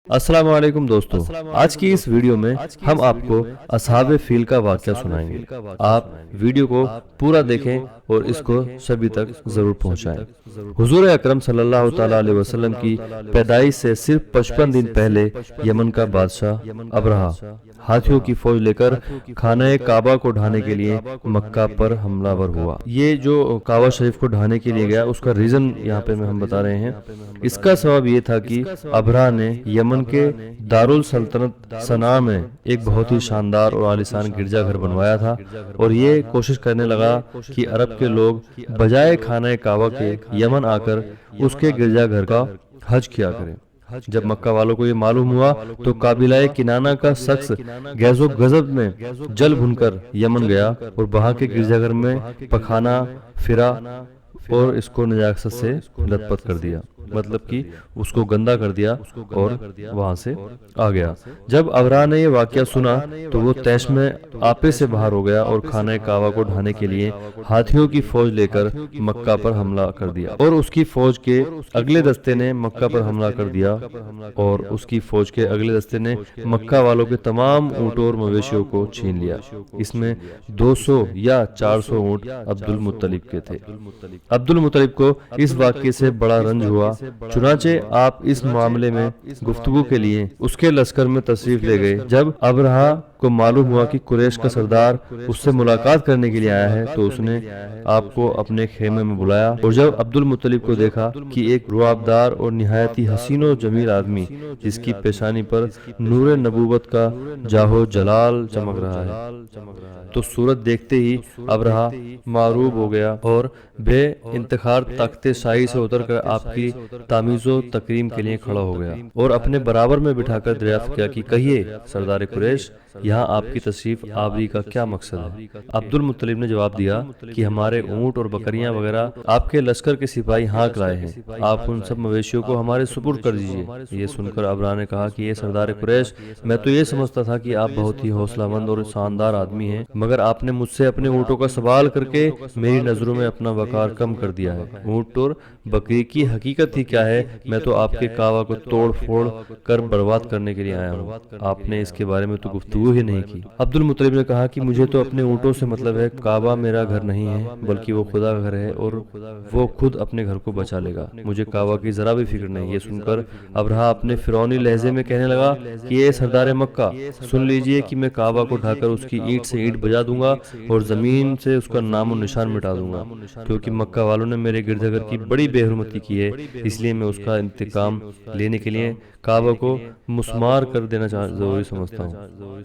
अस्सलाम वालेकुम दोस्तों, आज की इस वीडियो में हम आपको असहाब फील का वाक़या सुनाएंगे। आप वीडियो को पूरा देखें और इसको सभी तक जरूर पहुंचाएं। हुजूर अकरम सल्लल्लाहु ताला अलैहि वसल्लम की पैदाइश से सिर्फ 55 दिन पहले यमन का बादशाह अबरहा हाथियों की फौज लेकर खाना काबा को ढाने के लिए मक्का पर हमलावर हुआ। ये जो काबा शरीफ को ढाने के लिए गया उसका रीजन यहाँ पे हम बता रहे हैं। इसका सबब ये था कि अबरहा ने यमन के दारुल सल्तनत सना में एक बहुत ही शानदार और आलीशान गिरजाघर बनवाया था और ये कोशिश करने लगा कि अरब के लोग बजाय खाना काबा के यमन आकर उसके गिरजाघर का हज किया करें। जब मक्का वालों को ये मालूम हुआ तो काबिलाए किनाना का शख्स गैज़ो गजब में जल भुनकर यमन गया और वहां के गिरजाघर में पखाना फिरा और इसको नजाकत से लथपथ कर दिया, मतलब कि उसको गंदा कर दिया और वहां से आ गया। जब अबरहा ने ये वाकया सुना तो वो तैश में आपे से बाहर हो गया और खाना काबा को ढाने के लिए हाथियों की फौज लेकर मक्का पर हमला कर दिया और उसकी फौज के अगले दस्ते ने मक्का पर हमला कर दिया और उसकी फौज के अगले दस्ते ने मक्का वालों के तमाम ऊँटों और मवेशियों को छीन लिया। इसमें 200 या 400 ऊँट अब्दुल मुत्तलिब के थे। अब्दुल मुत्तलिब को इस वाक़ये से बड़ा रंज हुआ, चुनाचे आप इस मामले में गुफ्तगू के लिए उसके लश्कर में तशरीफ ले गए। जब अबरहा को मालूम हुआ कि कुरैश का सरदार उससे मुलाकात करने के लिए आया है तो उसने आपको अपने खेमे में बुलाया और जब अब्दुल मुत्तलिब को देखा कि एक रुआबदार और निहायती हसीन और जमील आदमी जिसकी पेशानी पर नूर नबूवत का जाहो जलाल चमक रहा है तो सूरत देखते ही अबरहा मारूब हो गया और बे इंतखार तख्ते शाही से उतरकर आपकी तामीज़ो तकरीम के लिए खड़ा हो गया और अपने बराबर में बिठाकर दरियाफ्त किया कि कहिए सरदार कुरैश, यहाँ आपकी तशरीफ आवरी का क्या मकसद है। अब्दुल मुत्तलिब ने जवाब दिया कि हमारे ऊँट और बकरियां वगैरह आपके लश्कर के सिपाही हाँक लाए हैं, आप उन सब मवेशियों को हमारे सुपुर्द कर दीजिए। ये सुनकर अबरहा ने कहा कि ये सरदार कुरैश, मैं तो ये समझता था कि आप बहुत ही हौसलामंद और शानदार आदमी हैं, मगर आपने मुझसे अपने ऊँटों का सवाल करके मेरी नजरों में अपना वकार कम कर दिया है। ऊँट और बकरी की हकीकत ही क्या है, मैं तो आपके काबा को तोड़ फोड़ कर बर्बाद करने के लिए आया हूँ, आपने इसके बारे में तो गुफ्तगू ही नहीं की। अब्दुल मुत्तलिब ने कहा कि मुझे तो अपने ऊँटों से मतलब है, काबा मेरा घर नहीं है बल्कि वो खुदा का घर है और वो खुद अपने घर को बचा लेगा, मुझे काबा की जरा भी फिक्र नहीं। ये सुनकर अबरहा अपने फिरौनी लहजे में कहने लगा कि ये सरदार मक्का, सुन लीजिए कि मैं काबा को ढाकर उसकी ईंट से ईंट बजा दूंगा और जमीन से उसका नामो निशान मिटा दूंगा, क्योंकि मक्का वालों ने मेरे गिरजाघर की बड़ी बेहुरमती की है, इसलिए मैं उसका इंतकाम लेने के लिए काबा को मुस्मार कर देना जरूरी समझता हूँ।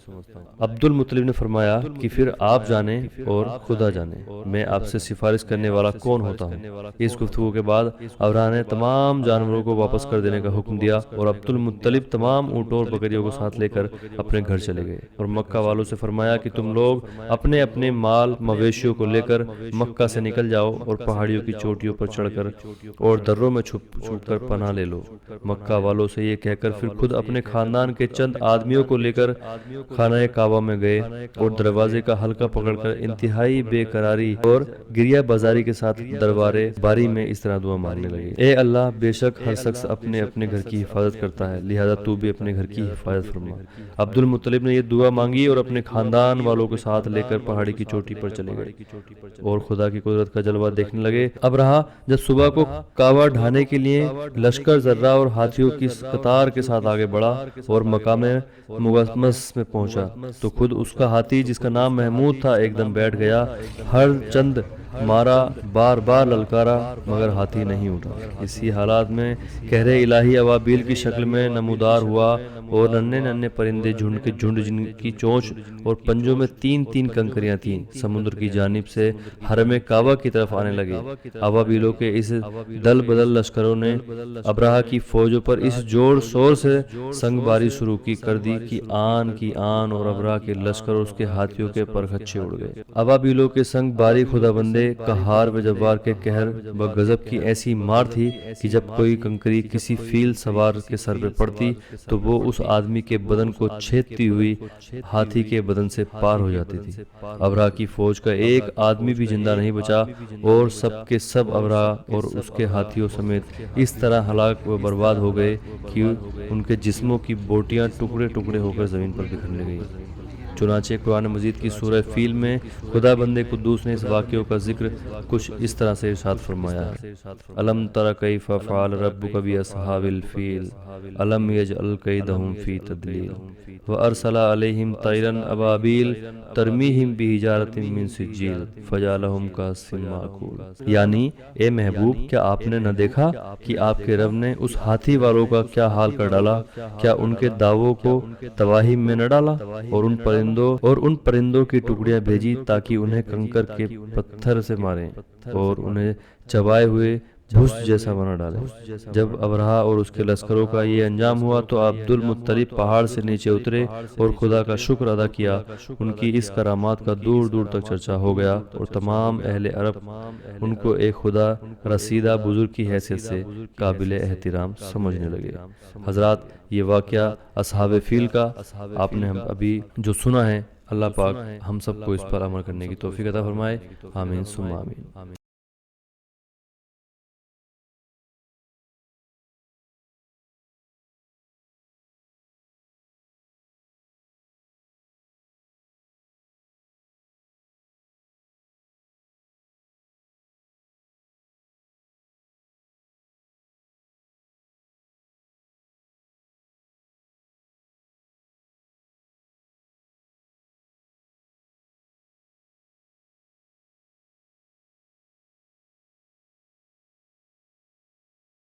अब्दुल मुत्तलिब ने फरमाया कि फिर आप जाने और खुदा जाने, मैं आपसे सिफारिश करने वाला कौन होता हूँ। इस गुफ्तगू के बाद अबरहा ने तमाम जानवरों को वापस कर देने का हुक्म दिया और अब्दुल मुत्तलिब तमाम ऊँटों और बकरियों को साथ लेकर अपने घर चले गए और मक्का वालों से फरमाया कि तुम लोग अपने अपने माल मवेशियों को लेकर मक्का से निकल जाओ और पहाड़ियों की चोटियों पर चढ़कर और दर्रों में छुप कर पनाह ले लो। मक्का वालों से ये कहकर फिर खुद अपने खानदान के चंद आदमियों को लेकर खाना काबा में गए और दरवाजे का हल्का पकड़कर इंतहाई बेकरारी और गिरिया बाजारी के साथ दरबारे बारी में इस तरह दुआ मारने लगे, ए अल्लाह, बेशक हर शख्स अपने अपने घर की हिफाजत करता है, लिहाजा तू भी अपने घर की हिफाजत फरमा। अब्दुल मुत्तलिब ने यह दुआ मांगी और अपने खानदान वालों को साथ लेकर पहाड़ी की चोटी पर चले गए और खुदा की कुदरत का जलवा देखने लगे। अबरहा जब सुबह को काबा ढाने के लिए लश्कर जर्रा और हाथियों की कतार के साथ आगे बढ़ा और मकामे मुगम्मस में पहुंचा तो खुद उसका हाथी जिसका नाम महमूद था एकदम बैठ गया। हर चंद मारा, बार बार ललकारा, मगर हाथी नहीं उठा। इसी हालात में कहरे इलाही अवाबील की शक्ल में नमूदार हुआ और नन्हे नन्हे परिंदे झुंड के झुंड जिनकी चोंच और पंजों में 3-3 कंकरियां थीं समुद्र की जानिब से हरम काबा की तरफ आने लगे। अवाबीलों के इस दल बदल लश्करों ने अबरहा की फौजों पर इस जोर शोर से संगबारी शुरू कर दी कि आन और अबरहा के लश्कर और उसके हाथियों के परखच्चे उड़ गए। अवाबीलों के संग बारी खुदा बंदे قہار و جبار کے قہر و غضب کی ایسی مار تھی کہ جب کوئی کنکری کسی فیل سوار کے سر پہ پڑتی تو وہ اس آدمی کے بدن کو چھیدتی ہوئی ہاتھی کے بدن سے پار ہو جاتی تھی۔ ابرہہ کی فوج کا ایک آدمی بھی زندہ نہیں بچا اور سب کے سب ابرہہ اور اس کے ہاتھیوں سمیت اس طرح ہلاک و برباد ہو گئے کہ ان کے جسموں کی بوٹیاں ٹکڑے ٹکڑے ہو کر زمین پر بکھرنے گئی۔ چنانچہ قرآن مجید کی سورہ فیل میں خدا بندے قدوس نے اس واقعوں کا ذکر کچھ اس طرح سے ارشاد فرمایا ہے: الم تر کیف فعل ربک باصحاب الفیل الم یجعل کیدہم فی تضلیل وارسل علیہم طیرا ابابیل ترمیہم بحجارۃ من سجیل فجعلہم کعصف مأکول۔ یعنی اے محبوب، کیا آپ نے نہ دیکھا کہ آپ کے رب نے اس ہاتھی والوں کا کیا حال کر ڈالا؟ کیا ان کے داووں کو تباہی میں نہ ڈالا اور ان پرندوں کی ٹکڑیاں بھیجی تاکہ انہیں کنکر کے پتھر سے ماریں اور انہیں چبائے ہوئے بھس جیسا بنا ڈالے۔ جب ابرہہ اور اس کے لشکروں کا یہ انجام ہوا تو عبد المطلب پہاڑ سے نیچے اترے اور خدا کا شکر ادا کیا۔ ان کی اس کرامات کا دور دور تک چرچا ہو گیا اور تمام اہل عرب ان کو ایک خدا رسیدہ بزرگ کی حیثیت سے قابل احترام سمجھنے لگے۔ حضرات، یہ واقعہ اصحاب فیل کا آپ نے ابھی جو سنا ہے، اللہ پاک ہم سب کو اس پر عمل کرنے کی توفیق عطا فرمائے۔ آمین ثم آمین۔